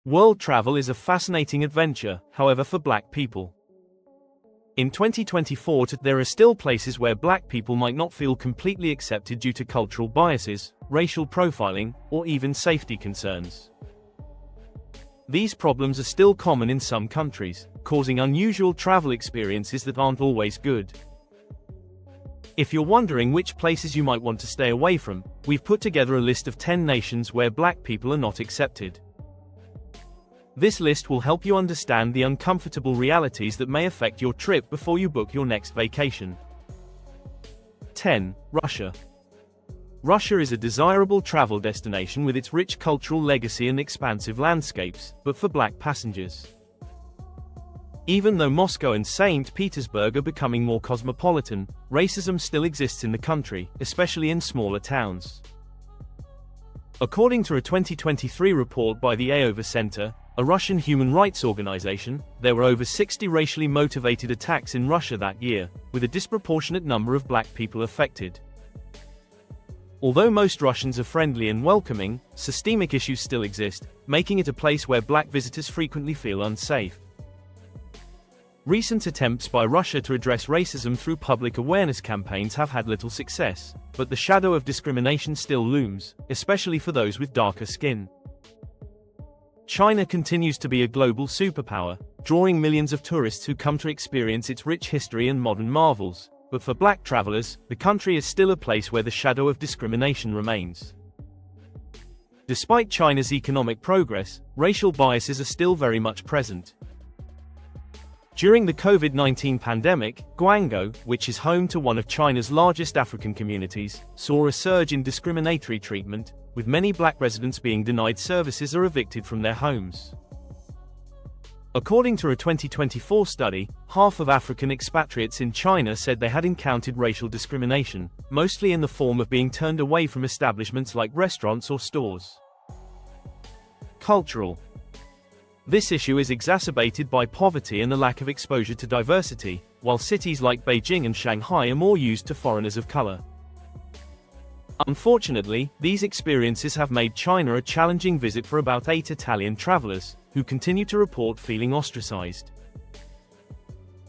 World travel is a fascinating adventure, however, for Black people. In 2024, there are still places where Black people might not feel completely accepted due to cultural biases, racial profiling, or even safety concerns. These problems are still common in some countries, causing unusual travel experiences that aren't always good. If you're wondering which places you might want to stay away from, we've put together a list of 10 nations where Black people are not accepted. This list will help you understand the uncomfortable realities that may affect your trip before you book your next vacation. 10. Russia. Russia is a desirable travel destination with its rich cultural legacy and expansive landscapes, but for Black passengers. Even though Moscow and St. Petersburg are becoming more cosmopolitan, racism still exists in the country, especially in smaller towns. According to a 2023 report by the Aova Center, a Russian human rights organization, there were over 60 racially motivated attacks in Russia that year, with a disproportionate number of Black people affected. Although most Russians are friendly and welcoming, systemic issues still exist, making it a place where Black visitors frequently feel unsafe. Recent attempts by Russia to address racism through public awareness campaigns have had little success, but the shadow of discrimination still looms, especially for those with darker skin. China continues to be a global superpower, drawing millions of tourists who come to experience its rich history and modern marvels, but for Black travelers, the country is still a place where the shadow of discrimination remains. Despite China's economic progress, racial biases are still very much present. During the COVID-19 pandemic, Guangzhou, which is home to one of China's largest African communities, saw a surge in discriminatory treatment, with many Black residents being denied services or evicted from their homes. According to a 2024 study, half of African expatriates in China said they had encountered racial discrimination, mostly in the form of being turned away from establishments like restaurants or stores. Cultural. This issue is exacerbated by poverty and the lack of exposure to diversity, while cities like Beijing and Shanghai are more used to foreigners of color. Unfortunately, these experiences have made China a challenging visit for about 8 Italian travelers, who continue to report feeling ostracized.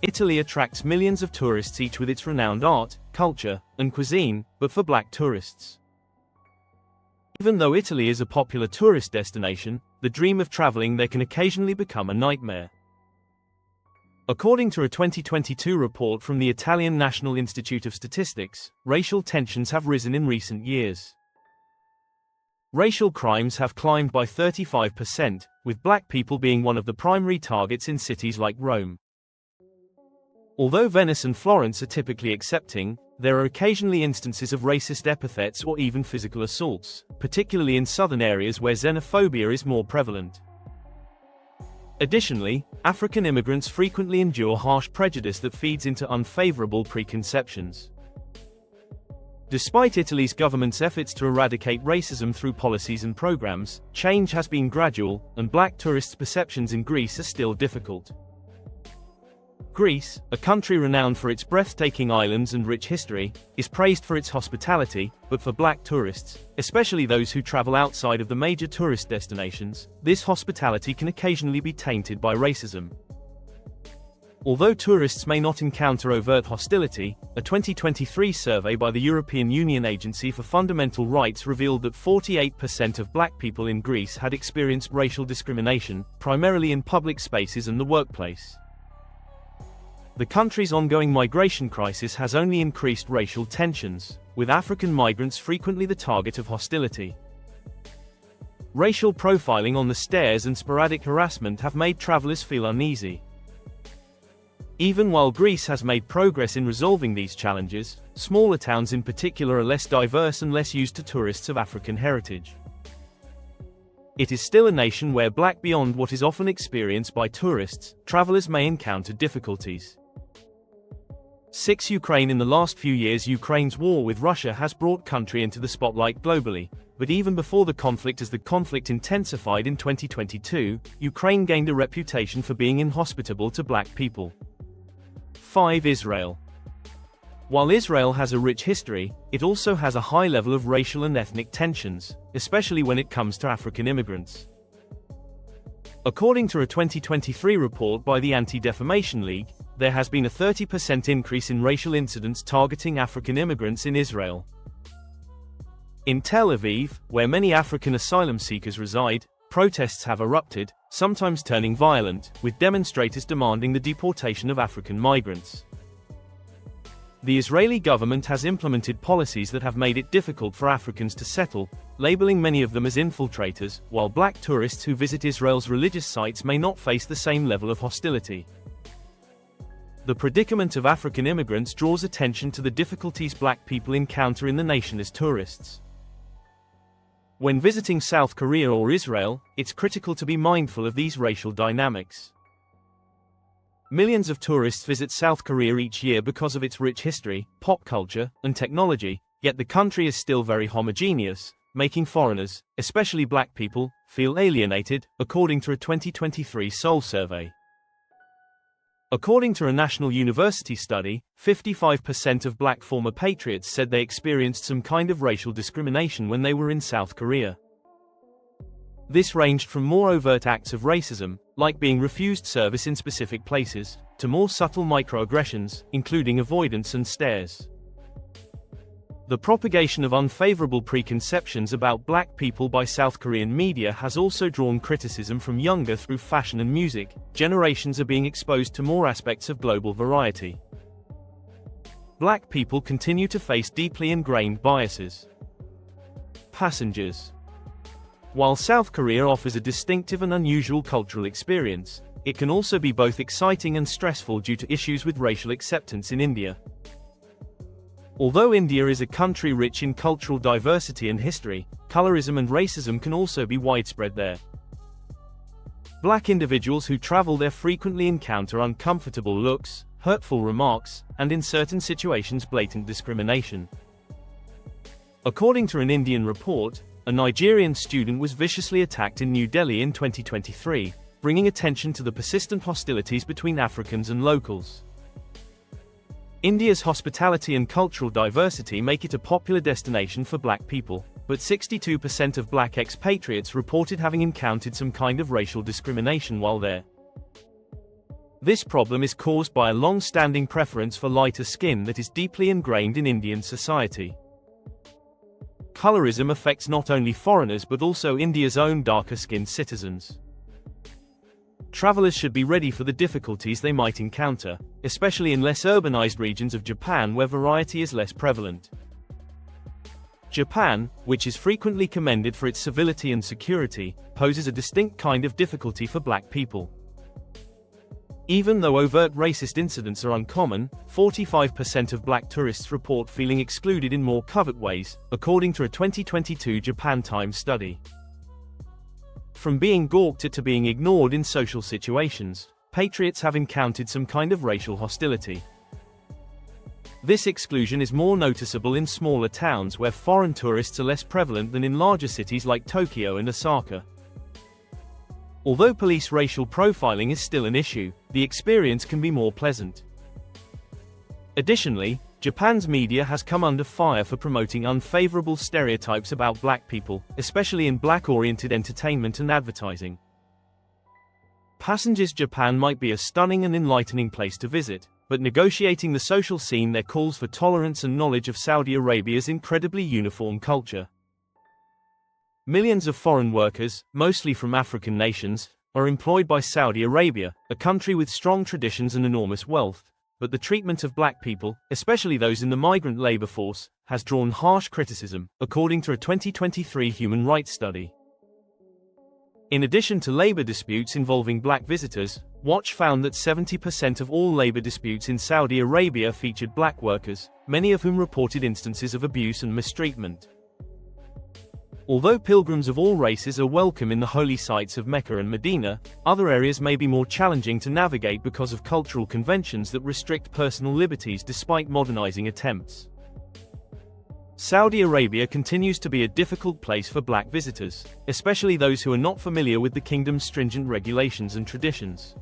Italy attracts millions of tourists each with its renowned art, culture, and cuisine, but for Black tourists. Even though Italy is a popular tourist destination, the dream of traveling there can occasionally become a nightmare. According to a 2022 report from the Italian National Institute of Statistics, racial tensions have risen in recent years. Racial crimes have climbed by 35%, with Black people being one of the primary targets in cities like Rome. Although Venice and Florence are typically accepting, there are occasionally instances of racist epithets or even physical assaults, particularly in southern areas where xenophobia is more prevalent. Additionally, African immigrants frequently endure harsh prejudice that feeds into unfavorable preconceptions. Despite Italy's government's efforts to eradicate racism through policies and programs, change has been gradual, and Black tourists' perceptions in Greece are still difficult. Greece, a country renowned for its breathtaking islands and rich history, is praised for its hospitality, but for Black tourists, especially those who travel outside of the major tourist destinations, this hospitality can occasionally be tainted by racism. Although tourists may not encounter overt hostility, a 2023 survey by the European Union Agency for Fundamental Rights revealed that 48% of Black people in Greece had experienced racial discrimination, primarily in public spaces and the workplace. The country's ongoing migration crisis has only increased racial tensions, with African migrants frequently the target of hostility. Racial profiling on the stairs and sporadic harassment have made travelers feel uneasy. Even while Greece has made progress in resolving these challenges, smaller towns in particular are less diverse and less used to tourists of African heritage. It is still a nation where beyond what is often experienced by tourists, travelers may encounter difficulties. 6. Ukraine. In the last few years, Ukraine's war with Russia has brought country into the spotlight globally, but even before the conflict, as the conflict intensified in 2022, Ukraine gained a reputation for being inhospitable to Black people. 5. Israel. While Israel has a rich history, it also has a high level of racial and ethnic tensions, especially when it comes to African immigrants. According to a 2023 report by the Anti-Defamation League, there has been a 30% increase in racial incidents targeting African immigrants in Israel. In Tel Aviv, where many African asylum seekers reside, protests have erupted, sometimes turning violent, with demonstrators demanding the deportation of African migrants. The Israeli government has implemented policies that have made it difficult for Africans to settle, labeling many of them as infiltrators, while black tourists who visit Israel's religious sites may not face the same level of hostility. The predicament of African immigrants draws attention to the difficulties black people encounter in the nation as tourists. When visiting South Korea or Israel, it's critical to be mindful of these racial dynamics. Millions of tourists visit South Korea each year because of its rich history, pop culture, and technology, yet the country is still very homogeneous, making foreigners, especially black people, feel alienated, according to a 2023 Seoul survey. According to a national university study, 55% of black former patriots said they experienced some kind of racial discrimination when they were in South Korea. This ranged from more overt acts of racism, like being refused service in specific places, to more subtle microaggressions, including avoidance and stares. The propagation of unfavorable preconceptions about black people by South Korean media has also drawn criticism from younger through fashion and music. Generations are being exposed to more aspects of global variety. Black people continue to face deeply ingrained biases. Passengers. While South Korea offers a distinctive and unusual cultural experience, it can also be both exciting and stressful due to issues with racial acceptance in India. Although India is a country rich in cultural diversity and history, colorism and racism can also be widespread there. Black individuals who travel there frequently encounter uncomfortable looks, hurtful remarks, and in certain situations blatant discrimination. According to an Indian report, a Nigerian student was viciously attacked in New Delhi in 2023, bringing attention to the persistent hostilities between Africans and locals. India's hospitality and cultural diversity make it a popular destination for black people, but 62% of black expatriates reported having encountered some kind of racial discrimination while there. This problem is caused by a long-standing preference for lighter skin that is deeply ingrained in Indian society. Colorism affects not only foreigners but also India's own darker-skinned citizens. Travelers should be ready for the difficulties they might encounter, especially in less urbanized regions of Japan where variety is less prevalent. Japan, which is frequently commended for its civility and security, poses a distinct kind of difficulty for black people. Even though overt racist incidents are uncommon, 45% of black tourists report feeling excluded in more covert ways, according to a 2022 Japan Times study. From being gawked at to being ignored in social situations, patriots have encountered some kind of racial hostility. This exclusion is more noticeable in smaller towns where foreign tourists are less prevalent than in larger cities like Tokyo and Osaka. Although police racial profiling is still an issue, the experience can be more pleasant. Additionally, Japan's media has come under fire for promoting unfavorable stereotypes about black people, especially in black-oriented entertainment and advertising. Passengers. Japan might be a stunning and enlightening place to visit, but negotiating the social scene there calls for tolerance and knowledge of Saudi Arabia's incredibly uniform culture. Millions of foreign workers, mostly from African nations, are employed by Saudi Arabia, a country with strong traditions and enormous wealth, but the treatment of black people, especially those in the migrant labor force, has drawn harsh criticism, according to a 2023 human rights study. In addition to labor disputes involving black visitors, Watch found that 70% of all labor disputes in Saudi Arabia featured black workers, many of whom reported instances of abuse and mistreatment. Although pilgrims of all races are welcome in the holy sites of Mecca and Medina, other areas may be more challenging to navigate because of cultural conventions that restrict personal liberties despite modernizing attempts. Saudi Arabia continues to be a difficult place for black visitors, especially those who are not familiar with the kingdom's stringent regulations and traditions.